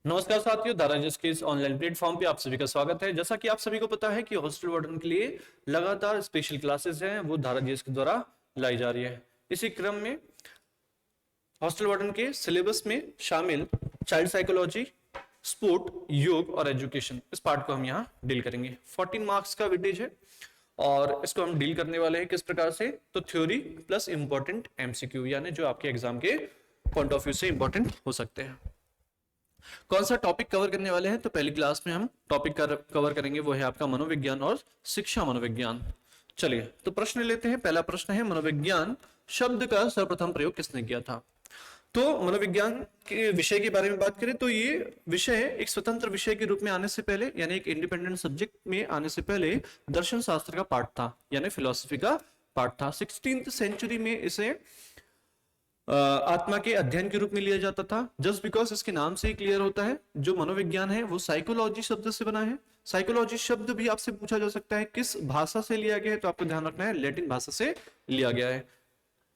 नमस्कार साथियों, धाराजिस के इस ऑनलाइन प्लेटफॉर्म पे आप सभी का स्वागत है। जैसा कि आप सभी को पता है कि हॉस्टल वार्डन के लिए लगातार स्पेशल क्लासेस हैं, वो धाराजिस के द्वारा लाई जा रही है। इसी क्रम में हॉस्टल वार्डन के सिलेबस में शामिल चाइल्ड साइकोलॉजी, स्पोर्ट, योग और एजुकेशन, इस पार्ट को हम यहाँ डील करेंगे। 14 मार्क्स का वेटेज है और इसको हम डील करने वाले हैं किस प्रकार से, तो थ्योरी प्लस इंपॉर्टेंट एमसीक्यू, यानी जो आपके एग्जाम के पॉइंट ऑफ व्यू से इंपॉर्टेंट हो सकते हैं। कौन सा टॉपिक कवर करने वाले हैं, तो पहली क्लास में हम टॉपिक कवर करेंगे, वो है आपका मनोविज्ञान और शिक्षा मनोविज्ञान। चलिए तो प्रश्न लेते हैं। पहला प्रश्न है, मनोविज्ञान शब्द का सर्वप्रथम प्रयोग किसने किया था। तो मनोविज्ञान के विषय के बारे में बात करें तो ये विषय एक स्वतंत्र विषय के रूप में आने से पहले, यानी एक इंडिपेंडेंट सब्जेक्ट में आने से पहले दर्शन शास्त्र का पार्ट था, यानी फिलोसफी का पार्ट था। 16th सेंचुरी में इसे आत्मा के अध्ययन के रूप में लिया जाता था। जस्ट बिकॉज इसके नाम से ही क्लियर होता है, जो मनोविज्ञान है वो साइकोलॉजी शब्द से बना है। साइकोलॉजी शब्द भी आपसे पूछा जा सकता है किस भाषा से लिया गया है, तो आपको ध्यान रखना है लैटिन भाषा से लिया गया है।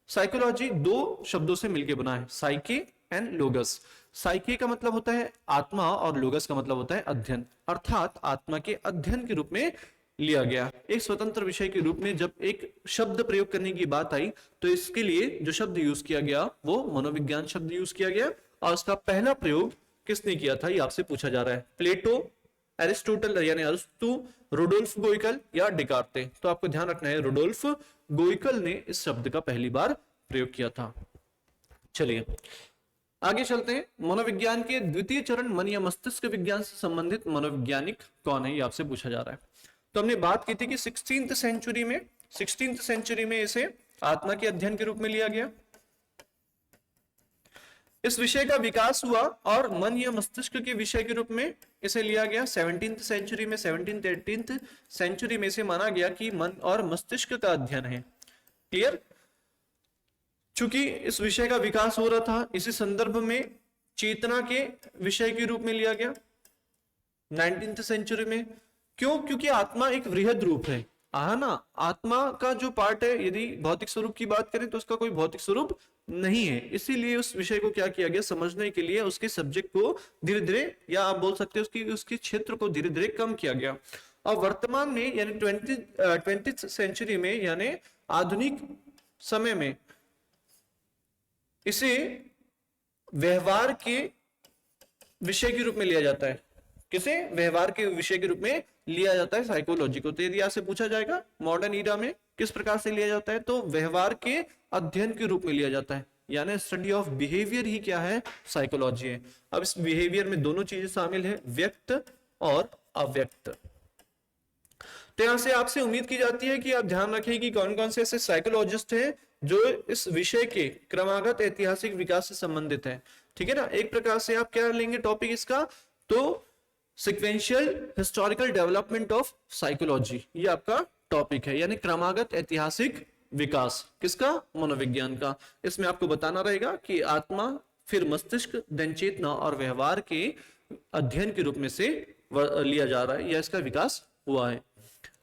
साइकोलॉजी दो शब्दों से मिलकर बना है, साइके एंड लोगस। साइके का मतलब होता है आत्मा और लोगस का मतलब होता है अध्ययन, अर्थात आत्मा के अध्ययन के रूप में लिया गया। एक स्वतंत्र विषय के रूप में जब एक शब्द प्रयोग करने की बात आई तो इसके लिए जो शब्द यूज किया गया वो मनोविज्ञान शब्द यूज किया गया। और उसका पहला प्रयोग किसने किया था, ये आपसे पूछा जा रहा है। प्लेटो, एरिस्टोटल यानी अरस्तु, रुडोल्फ गोइकल या डिकार्ते। तो आपको ध्यान रखना है रुडोल्फ गोइकल ने इस शब्द का पहली बार प्रयोग किया था। चलिए आगे चलते हैं। मनोविज्ञान के द्वितीय चरण मन या मस्तिष्क विज्ञान से संबंधित मनोवैज्ञानिक कौन है, ये आपसे पूछा जा रहा है। तो हमने बात की थी कि 16th सेंचुरी में इसे आत्मा के अध्ययन के रूप में लिया गया। इस विषय का विकास हुआ और मन या मस्तिष्क के विषय के रूप में इसे लिया गया 17th सेंचुरी में। 17th 18th सेंचुरी में इसे माना गया कि मन और मस्तिष्क का अध्ययन है। क्लियर। चूंकि इस विषय का विकास हो रहा था, इसी संदर्भ में चेतना के विषय के रूप में लिया गया 19th सेंचुरी में। क्यों? क्योंकि आत्मा एक वृहद रूप है, ना। आत्मा का जो पार्ट है, यदि भौतिक स्वरूप की बात करें तो उसका कोई भौतिक स्वरूप नहीं है। इसीलिए उस विषय को क्या किया गया, समझने के लिए उसके सब्जेक्ट को धीरे धीरे, या आप बोल सकते हैं उसके क्षेत्र को धीरे धीरे कम किया गया। और वर्तमान में यानी 20th सेंचुरी में, यानी आधुनिक समय में, इसे व्यवहार के विषय के रूप में लिया जाता है। किसे? व्यवहार के विषय के रूप में लिया जाता है साइकोलॉजी को। तो यदि आपसे पूछा जाएगा मॉडर्न ईरा में किस प्रकार से लिया जाता है, तो व्यवहार के अध्ययन के रूप में लिया जाता है, यानी स्टडी ऑफ बिहेवियर ही क्या है, साइकोलॉजी है। अब इस बिहेवियर में दोनों चीजें शामिल है, व्यक्त और अव्यक्त। तो यहां से आपसे उम्मीद की जाती है कि आप ध्यान रखें कि कौन कौन से ऐसे साइकोलॉजिस्ट हैं जो इस विषय के क्रमागत ऐतिहासिक विकास से संबंधित है। ठीक है ना। एक प्रकार से आप क्या लेंगे टॉपिक इसका, तो sequential historical development of psychology, ये आपका टॉपिक है, यानी क्रमागत ऐतिहासिक विकास किसका, मनोविज्ञान का। इसमें आपको बताना रहेगा कि आत्मा, फिर मस्तिष्क, देन चेतना और व्यवहार के अध्ययन के रूप में से लिया जा रहा है, या इसका विकास हुआ है।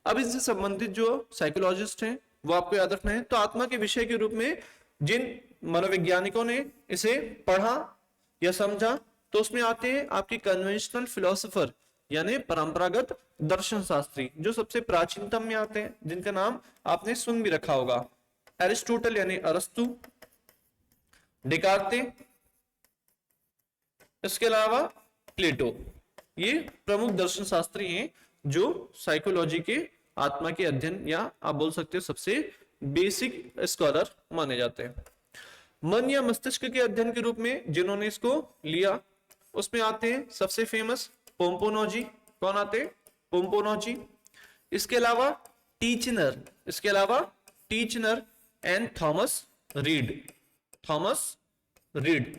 अब इससे संबंधित जो साइकोलॉजिस्ट हैं वो आपको याद रखना है। तो आत्मा के विषय के रूप में जिन मनोवैज्ञानिकों ने इसे पढ़ा या समझा, तो उसमें आते हैं आपके कन्वेंशनल फिलोसोफर, यानी परंपरागत दर्शन शास्त्री, जो सबसे प्राचीनतम में आते हैं, जिनका नाम आपने सुन भी रखा होगा। एरिस्टोटल यानी अरस्तु, डिकार्ते, इसके अलावा प्लेटो। ये प्रमुख दर्शन शास्त्री हैं जो साइकोलॉजी के आत्मा के अध्ययन, या आप बोल सकते हो सबसे बेसिक स्कॉलर माने जाते हैं। मन या मस्तिष्क के अध्ययन के रूप में जिन्होंने इसको लिया, उसमें आते हैं सबसे फेमस पोम्पोनोजी। कौन आते हैं? पोम्पोनोजी। इसके अलावा टीचनर एंड थॉमस रीड।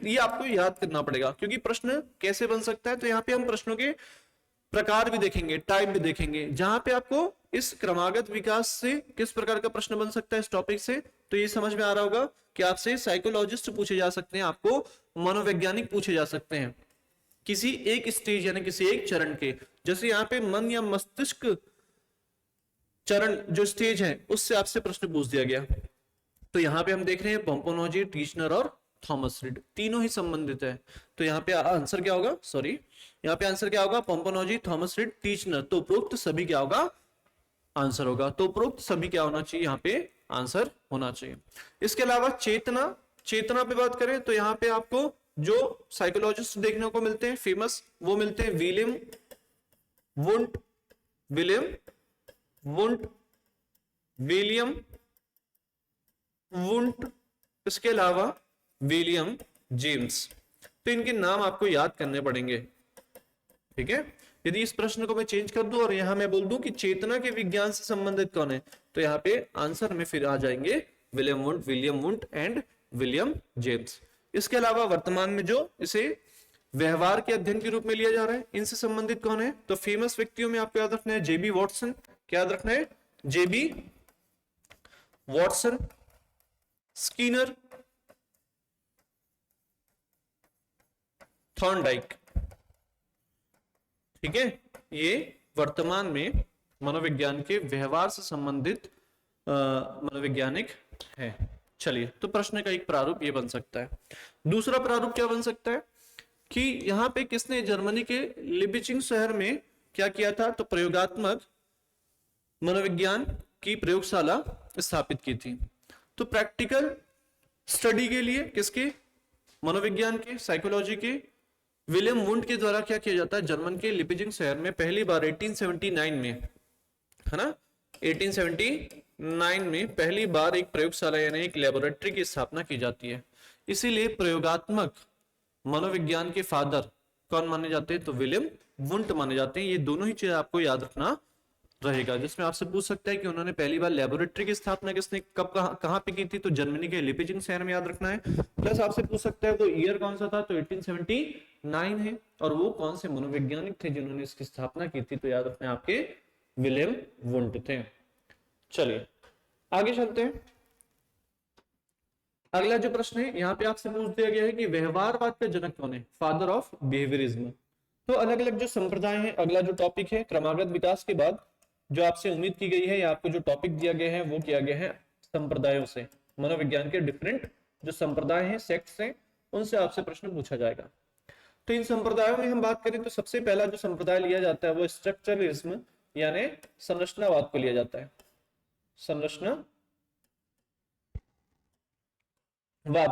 ये आपको याद करना पड़ेगा, क्योंकि प्रश्न कैसे बन सकता है, तो यहाँ पे हम प्रश्नों के प्रकार भी देखेंगे, टाइप भी देखेंगे, जहां पे आपको इस क्रमागत विकास से किस प्रकार का प्रश्न बन सकता है इस टॉपिक से। तो ये समझ में आ रहा होगा कि आपसे साइकोलॉजिस्ट पूछे जा सकते हैं, आपको मनोवैज्ञानिक पूछे जा सकते हैं किसी एक स्टेज यानी किसी एक चरण के। जैसे यहाँ पे मन या मस्तिष्क चरण जो स्टेज है, उससे आपसे प्रश्न पूछ दिया गया। तो यहाँ पे हम देख रहे हैं पोम्पोनोजी, टीचनर और थॉमस रीड, तीनों ही संबंधित है। तो यहाँ पे आंसर क्या होगा, सॉरी यहाँ पे आंसर क्या होगा, पोम्पोनोजी, थॉमस रीड, टीचनर। तो उपरोक्त सभी क्या होगा, आंसर होगा। तो उपरोक्त सभी क्या होना चाहिए, यहाँ पे आंसर होना चाहिए। इसके अलावा चेतना, चेतना पे बात करें तो यहाँ पे आपको जो साइकोलॉजिस्ट देखने को मिलते हैं फेमस, वो मिलते हैं William Wundt, William Wundt, William Wundt, इसके अलावा विलियम जेम्स। तो इनके नाम आपको याद करने पड़ेंगे, ठीक है। यदि इस प्रश्न को मैं चेंज कर दूं और यहां मैं बोल दूं कि चेतना के विज्ञान से संबंधित कौन है, तो यहाँ पे आंसर में फिर आ जाएंगे William Wundt and William James. इसके अलावा वर्तमान में जो इसे व्यवहार के अध्ययन के रूप में लिया जा रहा है, इनसे संबंधित कौन है, तो फेमस व्यक्तियों में आपको याद रखना है जेबी वॉटसन। क्या याद रखना है, जेबी वॉटसन, स्कीनर, थॉर्नडाइक, ठीक है। ये वर्तमान में मनोविज्ञान के व्यवहार से संबंधित मनोवैज्ञानिक है। चलिए, तो प्रश्न का एक प्रारूप ये बन सकता है। दूसरा प्रारूप क्या बन सकता है कि यहाँ पे किसने जर्मनी के लिबिचिंग शहर में क्या किया था, तो प्रयोगात्मक मनोविज्ञान की प्रयोगशाला स्थापित की थी। तो प्रैक्टिकल स्टडी के लिए किसके, मनोविज्ञान के, साइकोलॉजी के विलियम वुंट के द्वारा क्या किया जाता है, जर्मन के लिपिजिंग शहर में पहली बार 1879 में, है ना, 1879 में पहली बार एक प्रयोगशाला यानी एक लेबोरेटरी की स्थापना की जाती है। इसीलिए प्रयोगात्मक मनोविज्ञान के फादर कौन माने जाते हैं, तो विलियम वुंट माने जाते हैं। ये दोनों ही चीज आपको याद रखना रहेगा, जिसमें आपसे पूछ सकता है कि उन्होंने पहली बार लेबोरेटरी की स्थापना किसने, कब, कहां पे की थी, तो जर्मनी के लिपिजिंग शहर में याद रखना है। प्लस आपसे पूछ सकता है वो ईयर कौन सा था, तो 1879 है, और वो कौन से मनोवैज्ञानिक थे जिन्होंने इसकी स्थापना की थी, तो याद रखना है आपके विलियम वुंट थे। चलिए आगे चलते हैं। अगला जो प्रश्न है यहाँ पे आपसे पूछ दिया गया है कि व्यवहारवाद का जनक कौन है, फादर ऑफ बिहेवियरिज्म। तो अलग अलग जो संप्रदाय है, अगला जो टॉपिक है क्रमागत विकास के बाद जो आपसे उम्मीद की गई है या आपको जो टॉपिक दिया गया है वो किया गया है संप्रदायों से, मनोविज्ञान के डिफरेंट जो संप्रदाय हैं, सेक्ट्स हैं, उनसे आपसे प्रश्न पूछा जाएगा। तो इन संप्रदायों में हम बात करें तो सबसे पहला जो संप्रदाय लिया जाता है वो स्ट्रक्चरलिज्म यानी संरचनावाद को लिया जाता है, संरचनावाद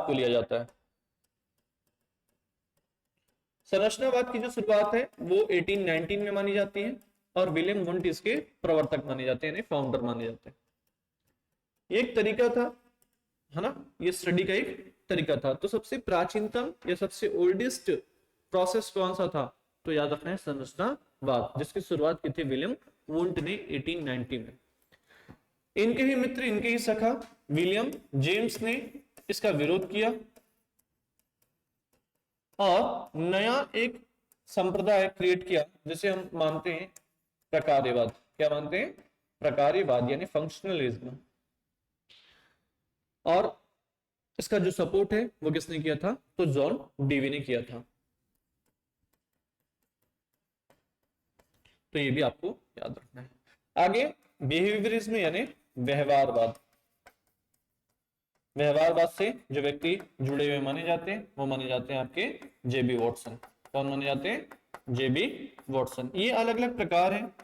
को लिया जाता है। संरचनावाद की जो शुरुआत है वो 1819 में मानी जाती है और विलियम वुंट इसके प्रवर्तक माने जाते हैं, यानी फाउंडर माने जाते हैं। ये एक तरीका था, है ना, ये स्टडी का एक तरीका था। तो सबसे प्राचीनतम या सबसे ओल्डेस्ट प्रोसेस कौन सा था, तो याद रखना है संरचनावाद, जिसकी शुरुआत की थी विलियम वुंट ने 1890 में। इनके ही मित्र, इनके ही सखा विलियम जेम्स ने इसका विरोध किया और नया एक संप्रदाय क्रिएट किया जिसे हम मानते हैं प्रकार्यवाद। क्या मानते हैं, प्रकार्यवाद यानी फंक्शनलिज्म। और इसका जो सपोर्ट है वो किसने किया था, तो जॉन डीवी ने किया था। तो ये भी आपको याद रखना है। आगे बिहेवियरिज्म यानी व्यवहारवाद। व्यवहारवाद से जो व्यक्ति जुड़े हुए माने जाते हैं वो माने जाते हैं आपके जेबी वॉटसन। कौन माने जाते हैं, जेबी वॉटसन। ये अलग अलग प्रकार हैं,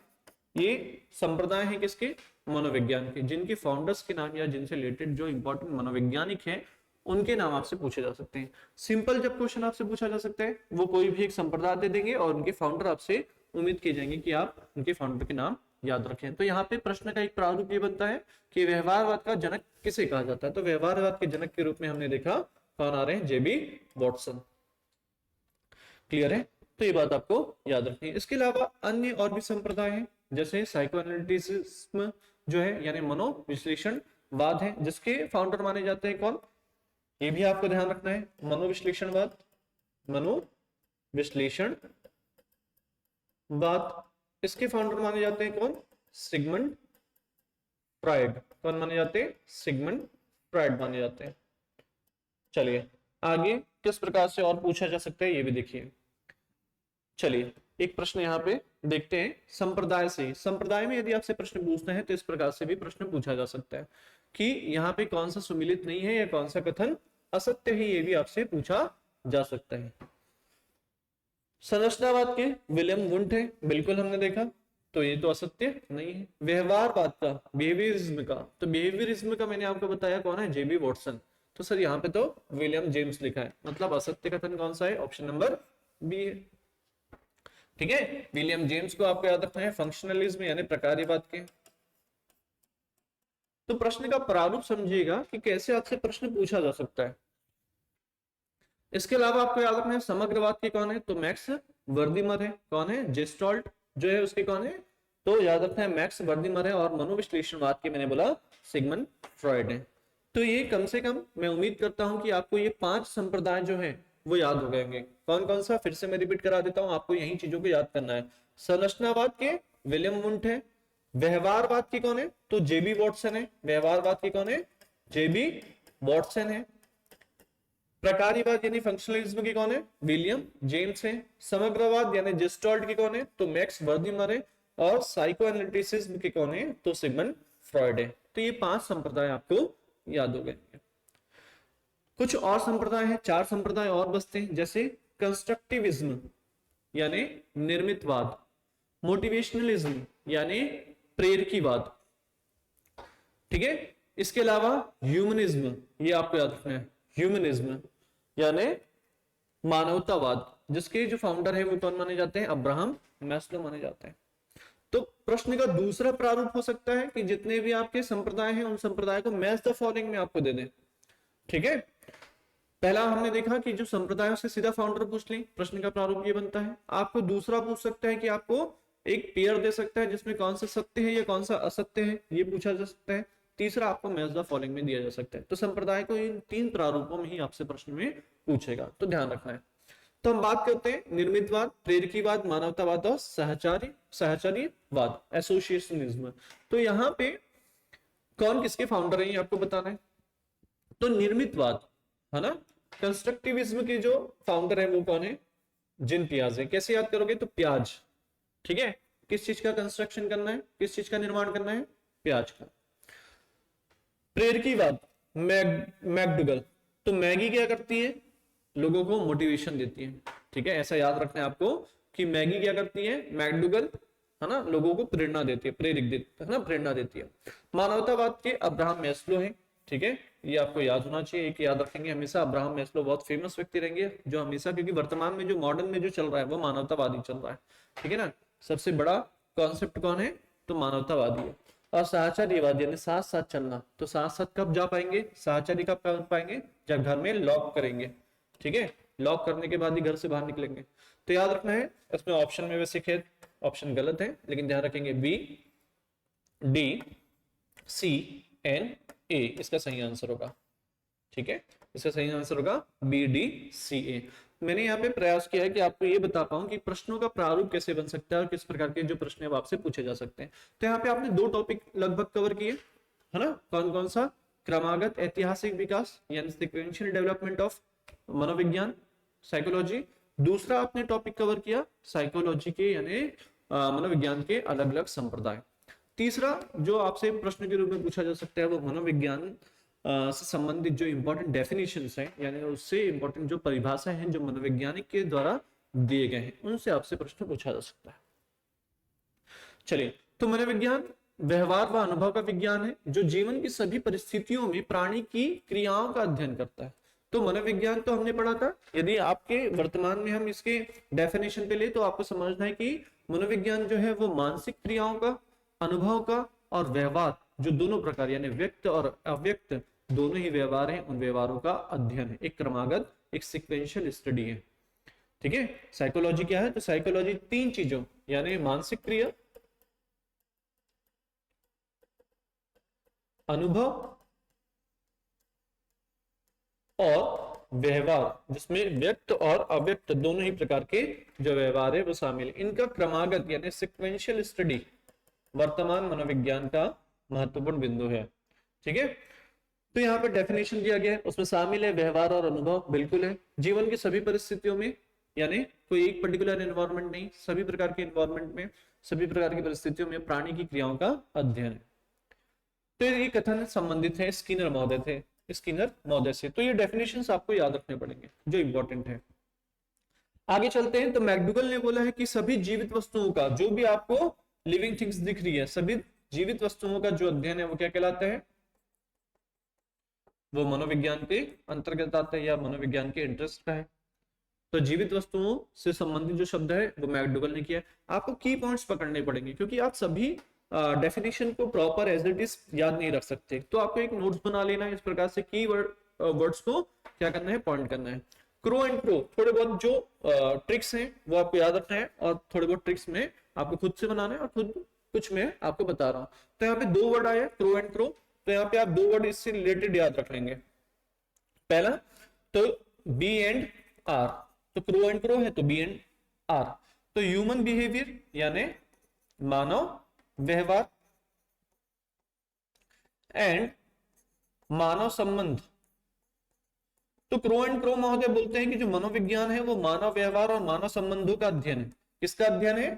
ये संप्रदाय हैं किसके, मनोविज्ञान के, जिनके फाउंडर्स के नाम या जिनसे रिलेटेड जो इंपॉर्टेंट मनोवैज्ञानिक हैं उनके नाम आपसे पूछे जा सकते हैं। सिंपल जब क्वेश्चन आपसे पूछा जा सकता है वो कोई भी एक संप्रदाय दे देंगे और उनके फाउंडर आपसे उम्मीद किए जाएंगे कि आप उनके फाउंडर के नाम याद रखें। तो यहाँ पे प्रश्न का एक प्रारूप ये बनता है कि व्यवहारवाद का जनक किसे कहा जाता है, तो व्यवहारवाद के जनक के रूप में हमने देखा कौन आ रहे हैं, जेबी वॉटसन। क्लियर है, तो ये बात आपको याद रखनी है। इसके अलावा अन्य और भी संप्रदाय हैं, जैसे साइकोएनालिटिज्म जो है यानी मनोविश्लेषणवाद है, जिसके फाउंडर माने जाते हैं कौन, ये भी आपको ध्यान रखना है। मनोविश्लेषणवाद, मनोविश्लेषणवाद, इसके फाउंडर माने जाते हैं कौन, सिगमंड फ्रायड। कौन माने जाते हैं, सिगमंड फ्रायड माने जाते हैं। चलिए आगे किस प्रकार से और पूछा जा सकता है ये भी देखिए। चलिए एक प्रश्न यहाँ पे देखते हैं संप्रदाय से। संप्रदाय में यदि आपसे प्रश्न पूछना है तो इस प्रकार से भी प्रश्न पूछा जा सकता है कि यहाँ पे कौन सा सुमिलित नहीं है या कौन सा कथन असत्य है, ये भी आपसे पूछा जा सकता है। संरचनावाद के विलियम वुंट है, बिल्कुल हमने देखा, तो ये तो असत्य नहीं है। व्यवहारवाद का, बिहेवियरिज्म का, तो बिहेवियरिज्म का मैंने आपको बताया कौन है, जेबी वॉटसन। तो सर यहाँ पे तो विलियम जेम्स लिखा है, मतलब असत्य कथन कौन सा है, ऑप्शन नंबर बी है। ठीक है, विलियम जेम्स को आपको याद रखना है फंक्शनलिज्म यानी प्रकार्यवाद के। तो प्रश्न का प्रारूप समझिएगा कि कैसे आपसे प्रश्न पूछा जा सकता है। इसके अलावा आपको याद रखना है समग्रवाद के कौन है, तो मैक्स वर्दीमर है। कौन है, जेस्टॉल्ट जो है उसके कौन है, तो याद रखना है मैक्स वर्दीमर है। और मनोविश्लेषणवाद के मैंने बोला सिगमंड फ्रॉइड है। तो ये कम से कम मैं उम्मीद करता हूं कि आपको ये 5 संप्रदाय जो है वो याद हो गए। कौन कौन सा, फिर से मैं रिपीट करा देता हूं, आपको यही चीजों को याद करना है। संरचनावाद के विलियम वुंट है। व्यवहारवाद की कौन है, तो जेबी वॉटसन है। व्यवहारवाद की कौन है, जेबी वॉटसन है। प्रकार्यवाद यानी फंक्शनलिज्म की कौन है, विलियम जेम्स है। समग्रवाद यानी जेस्टॉल्ट की कौन है, तो मैक्स वर्दीमर है। और साइको एनालिटिसिज्म की कौन है, तो सिगमंड फ्रॉइड है। तो ये 5 संप्रदाय आपको याद हो गए। कुछ और संप्रदाय हैं, 4 संप्रदाय और बचते हैं, जैसे कंस्ट्रक्टिविज्म यानी निर्मितवाद, मोटिवेशनलिज्म यानी प्रेरकीवाद। ठीक है, इसके अलावा ह्यूमनिज्म, ये आपको याद रखना है, ह्यूमनिज्म यानी मानवतावाद, जिसके जो फाउंडर है वो कौन माने जाते हैं, अब्राहम मैस्लो माने जाते हैं। तो प्रश्न का दूसरा प्रारूप हो सकता है कि जितने भी आपके संप्रदाय हैं उन संप्रदाय को मैच द फॉलोइंग में आपको दे दें। ठीक है, पहला हमने देखा कि जो संप्रदायों से सीधा फाउंडर पूछ लें, प्रश्न का प्रारूप ये बनता है। आपको दूसरा पूछ सकता है कि आपको एक पेयर दे सकता है जिसमें कौन सा सत्य है या कौन सा असत्य है, ये पूछा जा सकता है। तीसरा आपको मैच द फॉलोइंग में दिया जा सकता है। तो संप्रदाय को इन 3 प्रारूपों में ही आपसे प्रश्न में पूछेगा, तो ध्यान रखना है। तो हम बात करते हैं निर्मितवाद, प्रेरकीवाद, मानवतावाद और सहचारीवाद, एसोसिएशनिज्म। तो यहाँ पे कौन किसके फाउंडर है ये आपको बताना है। तो निर्मितवाद है ना, कंस्ट्रक्टिविज्म के जो फाउंडर है वो कौन है, जिन पियाजे। कैसे याद करोगे, तो प्याज। ठीक है, किस चीज का कंस्ट्रक्शन करना है, किस चीज का निर्माण करना है, प्याज का। प्रेरकीवाद मैकडुगल, तो मैगी क्या करती है, लोगों को मोटिवेशन देती है। ठीक है, ऐसा याद रखना है आपको कि मैगी क्या करती है, मैकडुगल है ना, लोगों को प्रेरणा देती है, प्रेरित देती है ना, प्रेरणा देती है। मानवतावाद के अब्राहम मैस्लो हैं। ठीक है, ये आपको याद होना चाहिए, एक याद रखेंगे हमेशा, अब्राहम मैस्लो बहुत फेमस व्यक्ति रहेंगे जो हमेशा, क्योंकि वर्तमान में जो मॉडर्न में जो चल रहा है वो मानवतावादी चल रहा है। ठीक है ना, सबसे बड़ा कॉन्सेप्ट कौन है, तो मानवतावादी है। और साहचर्यवाद यानी साथ साथ चलना, तो साथ साथ कब जा पाएंगे, साहचर्य कब कर पाएंगे, जब घर में लॉक करेंगे। ठीक है, लॉक करने के बाद ही घर से बाहर निकलेंगे। तो याद रखना है, इसमें ऑप्शन में वैसे खेत ऑप्शन गलत है, लेकिन ध्यान रखेंगे B D C and A इसका सही आंसर होगा। ठीक है, इसका सही आंसर होगा बी डी सी ए। मैंने यहाँ पे प्रयास किया है कि आपको ये बता पाऊं कि प्रश्नों का प्रारूप कैसे बन सकता है और किस प्रकार के जो प्रश्न है आपसे पूछे जा सकते हैं। तो यहाँ पे आपने 2 टॉपिक लगभग कवर किए है ना, कौन कौन सा, क्रमागत ऐतिहासिक विकास यानी सीक्वेंशियल डेवलपमेंट ऑफ मनोविज्ञान, साइकोलॉजी। दूसरा आपने टॉपिक कवर किया साइकोलॉजी के यानी मनोविज्ञान के अलग अलग संप्रदाय। तीसरा जो आपसे प्रश्न के रूप में पूछा जा सकता है वो मनोविज्ञान से संबंधित जो इंपॉर्टेंट डेफिनेशंस हैं, यानी उससे इंपॉर्टेंट जो परिभाषा है जो मनोवैज्ञानिक के द्वारा दिए गए हैं, उनसे आपसे प्रश्न पूछा जा सकता है। चलिए, तो मनोविज्ञान व्यवहार व अनुभव का विज्ञान है जो जीवन की सभी परिस्थितियों में प्राणी की क्रियाओं का अध्ययन करता है। तो मनोविज्ञान तो हमने पढ़ा था, यदि आपके वर्तमान में हम इसके डेफिनेशन पे ले तो आपको समझना है कि मनोविज्ञान जो है वो मानसिक क्रियाओं का, अनुभव का और व्यवहार जो दोनों प्रकार यानी व्यक्त और अव्यक्त दोनों ही व्यवहार हैं, उन व्यवहारों का अध्ययन है, एक क्रमागत, एक सीक्वेंशियल स्टडी है। ठीक है, साइकोलॉजी क्या है, तो साइकोलॉजी 3 चीजों यानी मानसिक क्रिया, अनुभव और व्यवहार, जिसमें व्यक्त और अव्यक्त दोनों ही प्रकार के जो व्यवहार है वो शामिल है। इनका क्रमागत यानी सीक्वेंशियल स्टडी वर्तमान मनोविज्ञान का महत्वपूर्ण बिंदु है। ठीक है, तो यहाँ पर डेफिनेशन दिया गया है, उसमें शामिल है व्यवहार और अनुभव, बिल्कुल है। जीवन की सभी परिस्थितियों में यानी कोई एक पर्टिकुलर एनवायरनमेंट नहीं, सभी प्रकार के एनवायरनमेंट में, सभी प्रकार की परिस्थितियों में प्राणी की क्रियाओं का अध्ययन है। तो ये कथन संबंधित है स्किनर महोदय थे, स्किनर महोदय से। तो ये डेफिनेशंस आपको याद रखने पड़ेंगे जो इंपॉर्टेंट है। आगे चलते हैं। तो मैकडूगल ने बोला है कि सभी जीवित वस्तुओं का, जो भी आपको लिविंग थिंग्स दिख रही है, सभी जीवित वस्तुओं का जो अध्ययन है वो क्या कहलाता है, वो मनोविज्ञान के अंतर्गत आता है या मनोविज्ञान के इंटरेस्ट का है। तो जीवित वस्तुओं से संबंधित जो शब्द है वो मैकडूगल ने किया है। आपको की पॉइंट्स पकड़ने पड़ेंगे क्योंकि आप सभी डेफिनेशन को प्रॉपर एज इट इज याद नहीं रख सकते। तो आपको एक नोट्स बना लेना है इस प्रकार से, की वर्ड्स को क्या करना है, पॉइंट करना है। क्रो एंड क्रो, थोड़े बहुत जो ट्रिक्स हैं वो आपको याद रखना है, और थोड़े बहुत ट्रिक्स में आपको खुद से बनाना है और खुद कुछ में आपको बता रहा हूं। तो यहाँ पे दो वर्ड आए, क्रो एंड क्रो। तो यहाँ पे आप दो वर्ड इससे रिलेटेड याद रख लेंगे। पहला तो बी एंड आर, तो क्रो एंड क्रो है तो बी एंड आर। तो ह्यूमन बिहेवियर यानी मानव व्यवहार एंड मानव संबंध। तो क्रो एंड क्रो महोदय बोलते हैं कि जो मनोविज्ञान है वो मानव व्यवहार और मानव संबंधों का अध्ययन है। किसका अध्ययन है,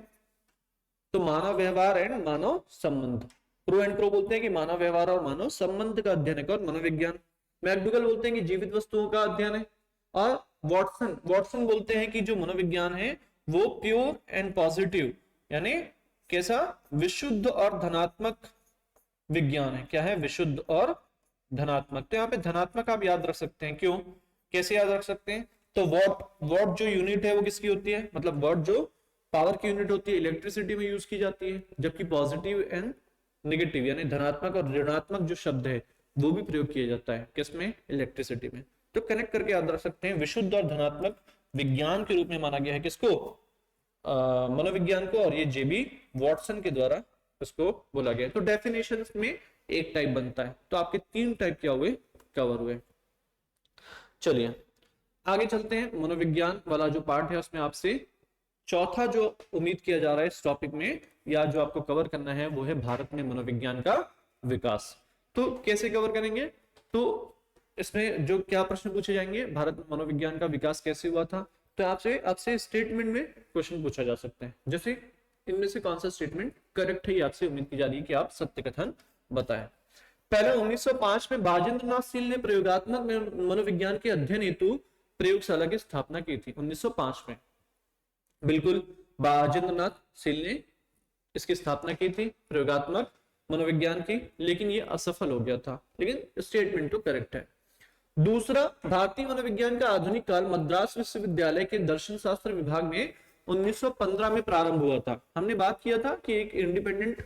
तो मानव व्यवहार एंड मानव संबंध। क्रो एंड क्रो बोलते हैं कि मानव व्यवहार और मानव संबंध का अध्ययन है कौन, मनोविज्ञान। मैकडूगल बोलते हैं कि जीवित वस्तुओं का अध्ययन है, और वॉटसन बोलते हैं कि जो मनोविज्ञान है वो प्योर एंड पॉजिटिव यानी कैसा, विशुद्ध और धनात्मक विज्ञान है। क्या है, विशुद्ध और धनात्मक। तो यहाँ पे धनात्मक आप याद रख सकते हैं, क्यों, कैसे याद रख सकते हैं, तो वॉट जो यूनिट है वो किसकी होती है, मतलब वॉट जो पावर की यूनिट होती है, इलेक्ट्रिसिटी में यूज की जाती है। जबकि पॉजिटिव एंड नेगेटिव यानी धनात्मक और ऋणात्मक जो शब्द है वो भी प्रयोग किया जाता है किसमें, इलेक्ट्रिसिटी में। तो कनेक्ट करके याद रख सकते हैं, विशुद्ध और धनात्मक विज्ञान के रूप में माना गया है किसको, मनोविज्ञान को, और ये जेबी वॉटसन के द्वारा इसको बोला गया। तो डेफिनेशन में एक टाइप बनता है, तो आपके तीन टाइप क्या हुए, कवर हुए। चलिए आगे चलते हैं। मनोविज्ञान वाला जो पार्ट है उसमें आपसे चौथा जो उम्मीद किया जा रहा है इस टॉपिक में या जो आपको कवर करना है वो है भारत में मनोविज्ञान का विकास। तो कैसे कवर करेंगे, तो इसमें जो क्या प्रश्न पूछे जाएंगे, भारत में मनोविज्ञान का विकास कैसे हुआ था। तो आपसे स्टेटमेंट में क्वेश्चन पूछा जा सकता है, जैसे इनमें से कौन सा स्टेटमेंट करेक्ट है, ये आपसे उम्मीद की जा रही है कि आप सत्य कथन बताएं। पहले 1905 में बाजेंद्र नाथ सील ने प्रयोगात्मक मनोविज्ञान के अध्ययन हेतु प्रयोगशाला की स्थापना की थी। 1905 में बिल्कुल बाजेंद्र नाथ सील ने इसकी स्थापना की थी प्रयोगात्मक मनोविज्ञान की, लेकिन ये असफल हो गया था, लेकिन स्टेटमेंट तो करेक्ट है। दूसरा, भारतीय मनोविज्ञान का आधुनिक काल मद्रास विश्वविद्यालय के दर्शन शास्त्र विभाग में 1915 में प्रारंभ हुआ था। हमने बात किया था कि एक इंडिपेंडेंट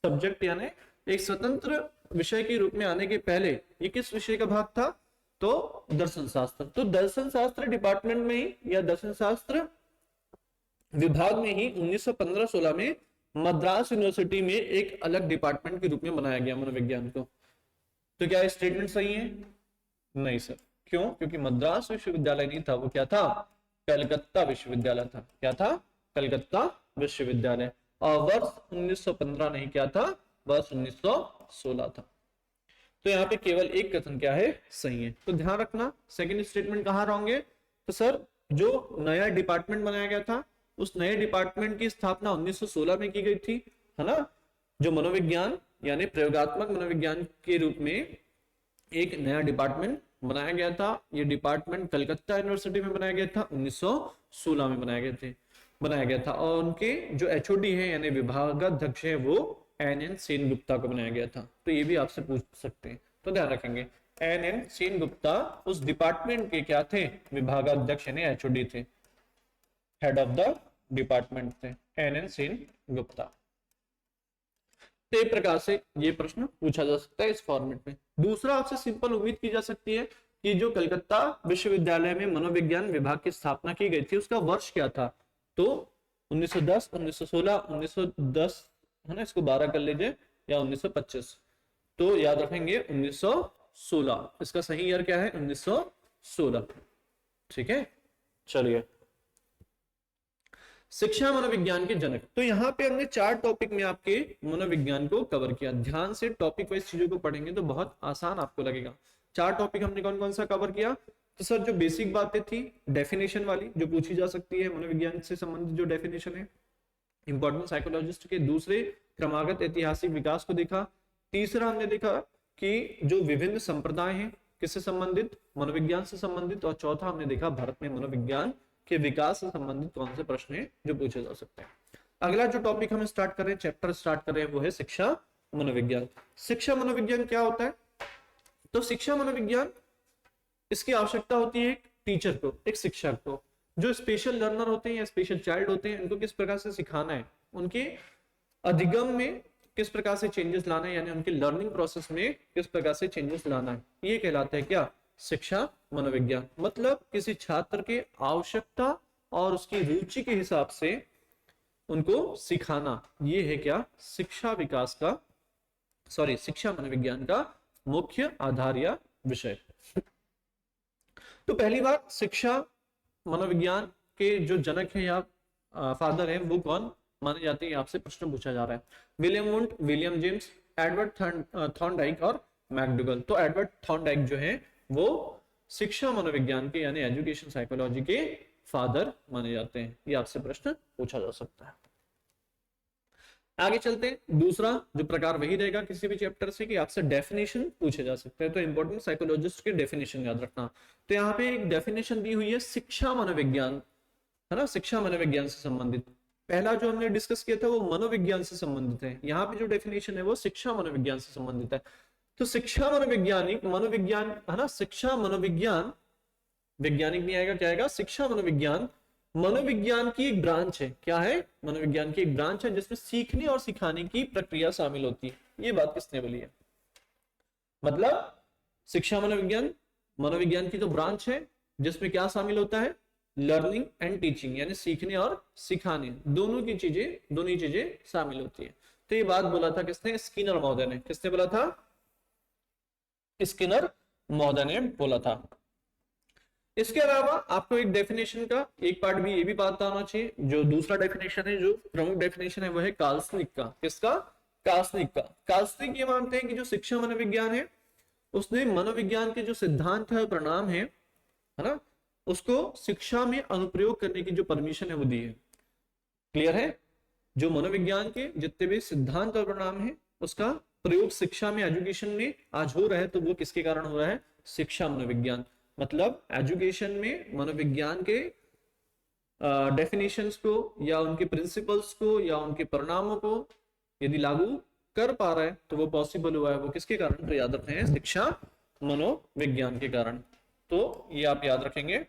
सब्जेक्ट यानी एक स्वतंत्र विषय के रूप में आने के पहले ये किस विषय का भाग था, तो दर्शन शास्त्र। तो दर्शन शास्त्र डिपार्टमेंट में ही या दर्शन शास्त्र विभाग में ही 1915-16 में मद्रास यूनिवर्सिटी में एक अलग डिपार्टमेंट के रूप में बनाया गया मनोविज्ञान को। तो क्या स्टेटमेंट सही है, नहीं सर। क्यों, क्योंकि मद्रास विश्वविद्यालय नहीं था, वो क्या था, कलकत्ता विश्वविद्यालय था। क्या था, कलकत्ता विश्वविद्यालय। और वर्ष 1915 नहीं क्या था, वर्ष 1916 था। तो यहाँ पे केवल एक कथन क्या है, सही है। तो ध्यान रखना सेकंड स्टेटमेंट कहाँ रहोगे, तो सर जो नया डिपार्टमेंट बनाया गया था उस नए डिपार्टमेंट की स्थापना 1916 में की गई थी, है ना। जो मनोविज्ञान यानी प्रयोगात्मक मनोविज्ञान के रूप में एक नया डिपार्टमेंट बनाया गया था। ये डिपार्टमेंट कलकत्ता यूनिवर्सिटी में बनाया गया था, 1916 में बनाया गया था। और उनके जो एचओडी है यानी विभागाध्यक्ष है वो एन सेन गुप्ता को बनाया गया था। तो ये भी आपसे पूछ सकते हैं, तो ध्यान रखेंगे। एन सेन गुप्ता उस डिपार्टमेंट के क्या थे, विभागाध्यक्ष यानी एचओडी थे, हेड ऑफ द डिपार्टमेंट थे एन सेन गुप्ता। तो एक प्रकार से ये प्रश्न पूछा जा सकता है इस फॉर्मेट में। दूसरा, आपसे सिंपल उम्मीद की जा सकती है कि जो कलकत्ता विश्वविद्यालय में मनोविज्ञान विभाग की स्थापना की गई थी उसका वर्ष क्या था, तो 1910, 1916, 1910 है ना, इसको 12 कर लीजिए, या 1925। तो याद रखेंगे 1916, इसका सही ईयर क्या है, 1916। ठीक है, चलिए शिक्षा मनोविज्ञान के जनक। तो यहाँ पे हमने 4 टॉपिक में आपके मनोविज्ञान को कवर किया। ध्यान से टॉपिक वाइज चीजों को पढ़ेंगे तो बहुत आसान आपको लगेगा। 4 टॉपिक हमने कौन कौन सा कवर किया, तो सर जो बेसिक बातें थी, डेफिनेशन वाली जो पूछी जा सकती है, मनोविज्ञान से संबंधित जो डेफिनेशन है, इंपॉर्टेंट साइकोलॉजिस्ट के। दूसरे, क्रमागत ऐतिहासिक विकास को देखा। तीसरा, हमने देखा कि जो विभिन्न संप्रदाय हैं किससे संबंधित, मनोविज्ञान से संबंधित, और चौथा हमने देखा भारत में मनोविज्ञान के विकास से संबंधित कौन से प्रश्न हैं जो पूछे जा सकते हैं। अगला जो टॉपिक हम स्टार्ट कर रहे हैं, चैप्टर स्टार्ट कर रहे हैं, वो है शिक्षा मनोविज्ञान। शिक्षा मनोविज्ञान क्या होता है? तो शिक्षा मनोविज्ञान, इसकी आवश्यकता होती है एक टीचर को, एक शिक्षक को। जो स्पेशल लर्नर होते हैं या स्पेशल चाइल्ड होते हैं, इनको किस प्रकार से सिखाना है, उनके अधिगम में किस प्रकार से चेंजेस लाना है, यानी उनके लर्निंग प्रोसेस में किस प्रकार से चेंजेस लाना है, ये कहलाता है क्या, शिक्षा मनोविज्ञान। मतलब किसी छात्र के आवश्यकता और उसकी रुचि के हिसाब से उनको सिखाना, ये है क्या, शिक्षा विकास का, सॉरी, शिक्षा मनोविज्ञान का मुख्य आधार या विषय। तो पहली बार शिक्षा मनोविज्ञान के जो जनक है या फादर है, वो कौन माने जाते हैं, आपसे प्रश्न पूछा जा रहा है। William wound, William James, Edward Thorndike और मैकडूगल। तो एडवर्ड थॉर्नडाइक जो है वो शिक्षा मनोविज्ञान के यानी एजुकेशन साइकोलॉजी के फादर माने जाते हैं। ये आपसे प्रश्न पूछा जा सकता है। आगे चलते हैं, दूसरा जो प्रकार वही रहेगा किसी भी चैप्टर से कि आपसे डेफिनेशन पूछे जा सकते हैं। तो इंपॉर्टेंट साइकोलॉजिस्ट की डेफिनेशन याद रखना। तो यहाँ पे एक डेफिनेशन दी हुई है शिक्षा मनोविज्ञान, है ना, शिक्षा मनोविज्ञान से संबंधित। पहला जो हमने डिस्कस किया था वो मनोविज्ञान से संबंधित है, यहाँ पे जो डेफिनेशन है वो शिक्षा मनोविज्ञान से संबंधित है। तो शिक्षा मनोवैज्ञानिक, मनोविज्ञान, है ना, शिक्षा मनोविज्ञान, वैज्ञानिक नहीं आएगा, क्या आएगा, शिक्षा मनोविज्ञान मनोविज्ञान की एक ब्रांच है। क्या है, मनोविज्ञान की एक ब्रांच है जिसमें सीखने और सिखाने की प्रक्रिया शामिल होती है। ये बात किसने बोली है? मतलब शिक्षा मनोविज्ञान, मनोविज्ञान की तो ब्रांच है जिसमें क्या शामिल होता है, लर्निंग एंड टीचिंग, यानी सीखने और सिखाने, दोनों ही चीजें शामिल होती है। तो ये बात बोला था किसने, स्किनर महोदय ने। किसने बोला था? स्किनर महोदय ने बोला था। इसके अलावा आपको एक डेफिनेशन का एक पार्ट भी ये भी पता होना चाहिए। जो दूसरा डेफिनेशन है, जो प्रमुख डेफिनेशन है, वो है काल्सनिक का। किसका? काल्सनिक का। काल्सनिक ये मानते हैं कि जो शिक्षा मनोविज्ञान है उसने मनोविज्ञान के जो सिद्धांत है और परिणाम है ना, उसको शिक्षा में अनुप्रयोग करने की जो परमिशन है वो दी है। क्लियर है? जो मनोविज्ञान के जितने भी सिद्धांत और परिणाम है उसका प्रयोग शिक्षा में, एजुकेशन में आज हो रहा है, तो वो किसके कारण हो रहा है? शिक्षा मनोविज्ञान। मतलब एजुकेशन में मनोविज्ञान के डेफिनेशंस को या उनके प्रिंसिपल्स को या उनके परिणामों को यदि लागू कर पा रहा है तो वो पॉसिबल हुआ है, वो किसके कारण? तो याद रखते हैं, शिक्षा मनोविज्ञान के कारण। तो ये आप याद रखेंगे,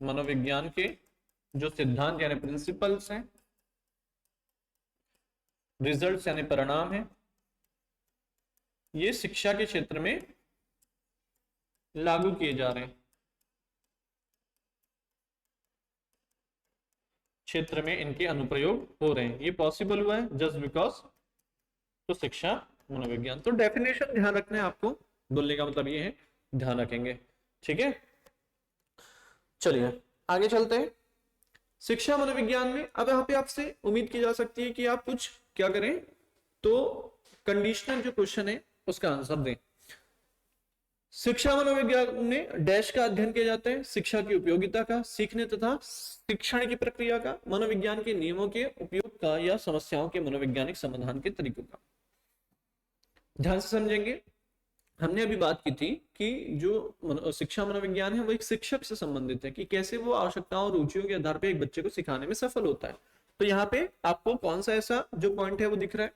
मनोविज्ञान के जो सिद्धांत यानी प्रिंसिपल्स हैं, रिजल्ट्स यानी परिणाम है, ये शिक्षा के क्षेत्र में लागू किए जा रहे हैं, क्षेत्र में इनके अनुप्रयोग हो रहे हैं। ये पॉसिबल हुआ है जस्ट बिकॉज तो शिक्षा मनोविज्ञान। तो डेफिनेशन ध्यान रखना है आपको, बोलने का मतलब ये है, ध्यान रखेंगे। ठीक है, चलिए आगे चलते हैं। शिक्षा मनोविज्ञान में अब यहाँ पे आपसे उम्मीद की जा सकती है कि आप कुछ क्या करें, तो कंडीशनल जो क्वेश्चन है उसका आंसर दें। शिक्षा मनोविज्ञान में डैश का अध्ययन किया जाता है, शिक्षा की उपयोगिता का, सीखने तथा शिक्षण की प्रक्रिया का, मनोविज्ञान के नियमों के उपयोग का या समस्याओं के मनोवैज्ञानिक समाधान के तरीकों का। ध्यान से समझेंगे। हमने अभी बात की थी कि जो शिक्षा मनोविज्ञान है वो एक शिक्षक से संबंधित है कि कैसे वो आवश्यकताओं और रुचियों के आधार पर एक बच्चे को सिखाने में सफल होता है। तो यहाँ पे आपको कौन सा ऐसा जो पॉइंट है वो दिख रहा है,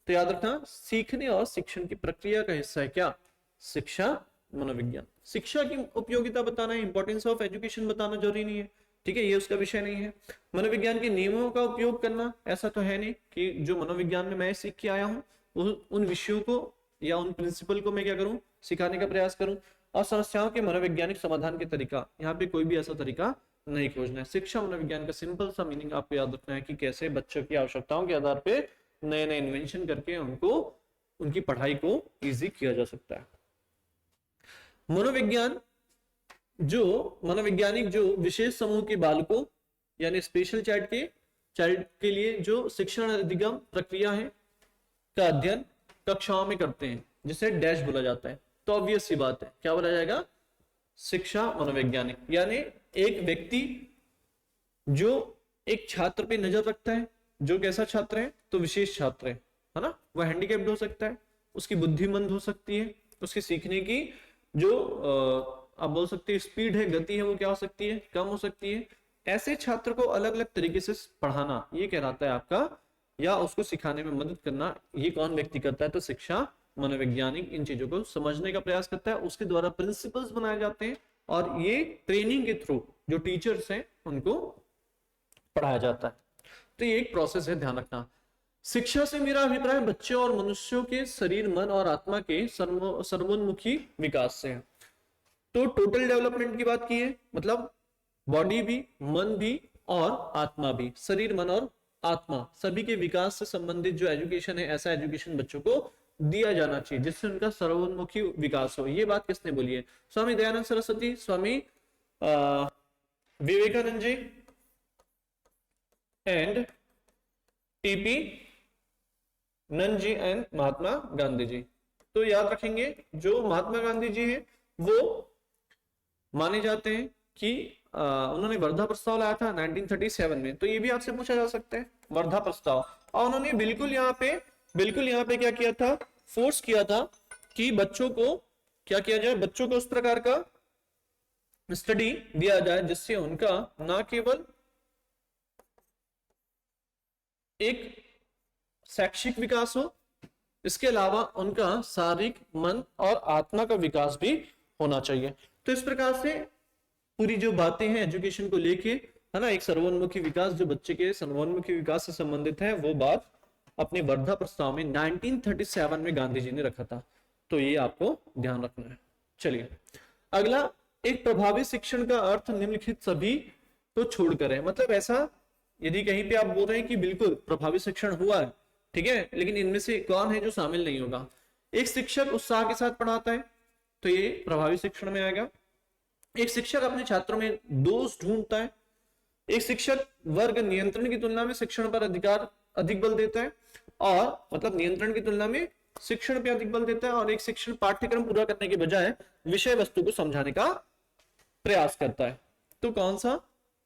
तो याद रखना, सीखने और शिक्षण की प्रक्रिया का हिस्सा है क्या? शिक्षा मनोविज्ञान। शिक्षा की उपयोगिता बताना है, इंपॉर्टेंस ऑफ एजुकेशन बताना जरूरी नहीं है, ठीक है, ये उसका विषय नहीं है। मनोविज्ञान के नियमों का उपयोग करना, ऐसा तो है नहीं कि जो मनोविज्ञान में मैं सीख के आया हूँ उन विषयों को या उन प्रिंसिपल को मैं क्या करूं, सिखाने का प्रयास करूं। और समस्याओं के मनोवैज्ञानिक समाधान के तरीका, यहाँ पे कोई भी ऐसा तरीका नहीं खोजना है। शिक्षा मनोविज्ञान का सिंपल सा मीनिंग आपको याद रखना है कि कैसे बच्चों की आवश्यकताओं के आधार पे नए नए इन्वेंशन करके उनको उनकी पढ़ाई को इजी किया जा सकता है। मनोविज्ञान जो मनोवैज्ञानिक जो विशेष समूह के बालकों यानी स्पेशल चाइल्ड के लिए जो शिक्षण अधिगम प्रक्रिया है का अध्ययन कक्षाओं में करते हैं, जिसे डैश बोला जाता है। तो ऑब्वियस सी बात है, क्या बोला जाएगा? शिक्षा मनोवैज्ञानिक। यानी एक व्यक्ति जो एक छात्र पे नजर रखता है, जो कैसा छात्र है? तो विशेष छात्र है ना, वह हैंडीकैप्ड हो सकता है, उसकी बुद्धि मंद हो सकती है, उसके सीखने की जो आप बोल सकते हैं स्पीड है, गति है, वो क्या हो सकती है, कम हो सकती है। ऐसे छात्र को अलग अलग तरीके से पढ़ाना ये कहलाता है आपका, या उसको सिखाने में मदद करना, ये कौन व्यक्ति करता है, तो शिक्षा मनोवैज्ञानिक इन चीजों को समझने का प्रयास करता है, उसके द्वारा प्रिंसिपल्स बनाए जाते हैं और ये ट्रेनिंग के थ्रू जो टीचर्स हैं उनको पढ़ाया जाता है। तो ये एक प्रोसेस है, ध्यान रखना। शिक्षा से मेरा अभिप्राय बच्चों और मनुष्यों के शरीर, मन और आत्मा के सर्वोन्मुखी विकास से है। तो टोटल डेवलपमेंट की बात की है, मतलब बॉडी भी, मन भी और आत्मा भी, शरीर मन और आत्मा सभी के विकास से संबंधित जो एजुकेशन है, ऐसा एजुकेशन बच्चों को दिया जाना चाहिए जिससे उनका सर्वोन्मुखी विकास हो। ये बात किसने बोली है? स्वामी दयानंद सरस्वती, स्वामी विवेकानंद जी एंड टीपी नंद जी एंड महात्मा गांधी जी। तो याद रखेंगे जो महात्मा गांधी जी हैं वो माने जाते हैं कि उन्होंने वर्धा प्रस्ताव लाया था 1937 में। तो ये भी आपसे पूछा जा सकता है वर्धा प्रस्ताव, और उन्होंने बिल्कुल यहाँ पे क्या किया था, फोर्स किया था कि बच्चों को क्या किया जाए, बच्चों को उस प्रकार का स्टडी दिया जाए जिससे उनका ना केवल एक शैक्षिक विकास हो, इसके अलावा उनका शारीरिक, मन और आत्मा का विकास भी होना चाहिए। तो इस प्रकार से पूरी जो बातें हैं एजुकेशन को लेके, है ना, एक सर्वोन्मुखी विकास जो बच्चे के सर्वोन्मुखी विकास से संबंधित है, वो बात अपने वर्धा प्रस्ताव में 1937 में गांधी जी ने रखा था। तो ये आपको ध्यान रखना है। चलिए अगला, एक प्रभावी शिक्षण का अर्थ निम्नलिखित सभी को छोड़कर है। मतलब ऐसा यदि कहीं पे आप बोल रहे हैं कि बिल्कुल प्रभावी शिक्षण हुआ है, ठीक है, लेकिन इनमें से कौन है जो शामिल नहीं होगा? एक शिक्षक उत्साह के साथ पढ़ाता है तो ये प्रभावी शिक्षण में आएगा। एक शिक्षक अपने छात्रों में दोष ढूंढता है। एक शिक्षक वर्ग नियंत्रण की तुलना में शिक्षण पर अधिक बल देता है, और मतलब नियंत्रण की तुलना में शिक्षण पे अधिक बल देता है। और एक शिक्षण पाठ्यक्रम पूरा करने के बजाय विषय वस्तु को समझाने का प्रयास करता है। तो कौन सा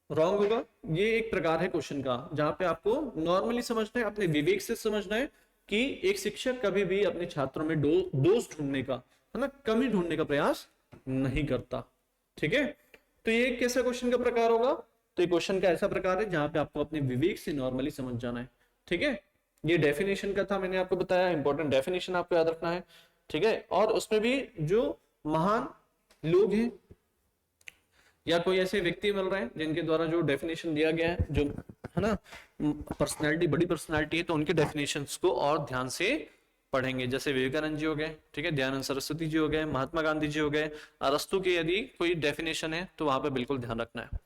रॉन्ग होगा? ये एक प्रकार है क्वेश्चन का जहां पे आपको नॉर्मली समझना है, अपने विवेक से समझना है कि एक शिक्षक कभी भी अपने छात्रों में दोष ढूंढने का, है ना, कमी ढूंढने का प्रयास नहीं करता। ठीक है, तो ये कैसा क्वेश्चन का प्रकार होगा? तो ये क्वेश्चन का ऐसा प्रकार है जहां पे आपको अपने विवेक से नॉर्मली समझ जाना है। ठीक है, ये डेफिनेशन का था, मैंने आपको बताया, इंपॉर्टेंट डेफिनेशन आपको याद रखना है। ठीक है, और उसमें भी जो महान लोग हैं या कोई ऐसे व्यक्ति मिल रहे हैं जिनके द्वारा जो डेफिनेशन दिया गया है, जो है ना पर्सनैलिटी, बड़ी पर्सनैलिटी है, तो उनके डेफिनेशंस को और ध्यान से पढ़ेंगे। जैसे विवेकानंद जी हो गए, ठीक है, दयानंद सरस्वती जी हो गए, महात्मा गांधी जी हो गए, अरस्तु की यदि कोई डेफिनेशन है तो वहां पे बिल्कुल ध्यान रखना है।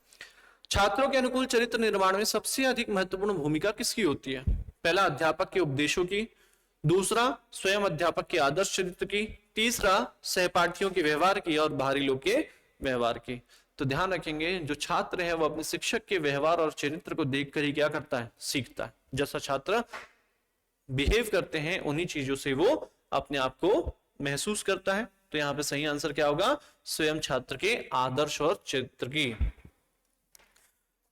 छात्रों के अनुकूल चरित्र निर्माण में सबसे अधिक महत्वपूर्ण भूमिका किसकी होती है? पहला, अध्यापक के उपदेशों की। दूसरा, स्वयं अध्यापक के आदर्श चरित्र की। तीसरा, सहपाठियों के व्यवहार की। और बाहरी लोग के व्यवहार की। तो ध्यान रखेंगे जो छात्र है वो अपने शिक्षक के व्यवहार और चरित्र को देखकर ही क्या करता है, सीखता है। जैसा छात्र बिहेव करते हैं उन्हीं चीजों से वो अपने आप को महसूस करता है। तो यहाँ पे सही आंसर क्या होगा? स्वयं छात्र के आदर्श और चरित्र की।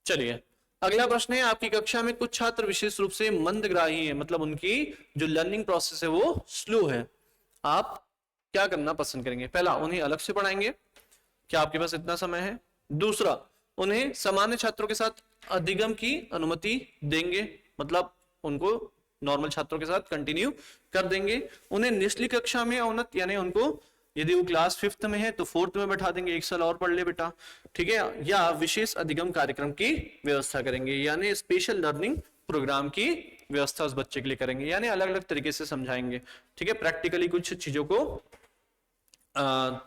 चलिए अगला प्रश्न है, आपकी कक्षा में कुछ छात्र विशेष रूप से मंदग्राही हैं, मतलब उनकी जो लर्निंग प्रोसेस है वो स्लो है। आप क्या करना पसंद करेंगे? पहला, उन्हें अलग से पढ़ाएंगे, क्या आपके पास इतना समय है? दूसरा, उन्हें सामान्य छात्रों के साथ अधिगम की अनुमति देंगे, मतलब उनको नॉर्मल छात्रों के साथ कंटिन्यू कर देंगे। उन्हें निचली कक्षा में उन्नत, यानी उनको यदि वो क्लास 5th में है तो 4th में बैठा देंगे, 1 साल और पढ़ ले बेटा, ठीक है। या विशेष अधिगम कार्यक्रम की व्यवस्था करेंगे, यानी स्पेशल लर्निंग प्रोग्राम की व्यवस्था उस बच्चे के लिए करेंगे, यानी अलग अलग तरीके से समझाएंगे, ठीक है, प्रैक्टिकली कुछ चीजों को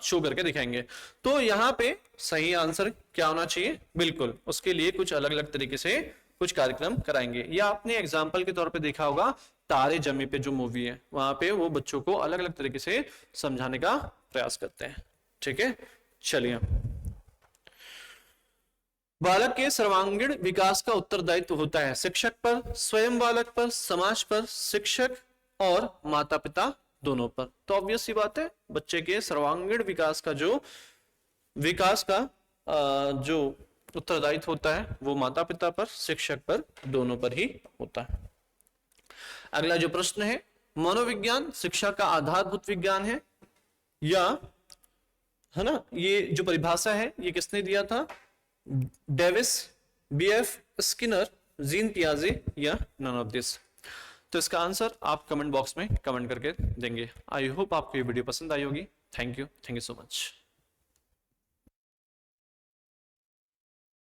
शो करके दिखाएंगे। तो यहाँ पे सही आंसर क्या होना चाहिए? बिल्कुल उसके लिए कुछ अलग अलग तरीके से कुछ कार्यक्रम कराएंगे। या आपने एग्जाम्पल के तौर पे देखा होगा तारे जमी पे जो मूवी है, वहां पे वो बच्चों को अलग अलग तरीके से समझाने का प्रयास करते हैं। ठीक है, चलिए, बालक के सर्वांगीण विकास का उत्तरदायित्व होता है शिक्षक पर, स्वयं बालक पर, समाज पर, शिक्षक और माता पिता दोनों पर। तो ऑब्वियस सी बात है, बच्चे के सर्वांगीण विकास का जो उत्तरदायित्व होता है वो माता पिता पर, शिक्षक पर, दोनों पर ही होता है। अगला जो प्रश्न है मनोविज्ञान शिक्षा का आधारभूत विज्ञान है, या है ना, ये जो परिभाषा है ये किसने दिया था, डेविस, बीएफ स्किनर, जीन पियाजे, या नन ऑफ दिस। तो इसका आंसर आप कमेंट बॉक्स में कमेंट करके देंगे। आई होप आपको ये वीडियो पसंद आई होगी। Thank you so much.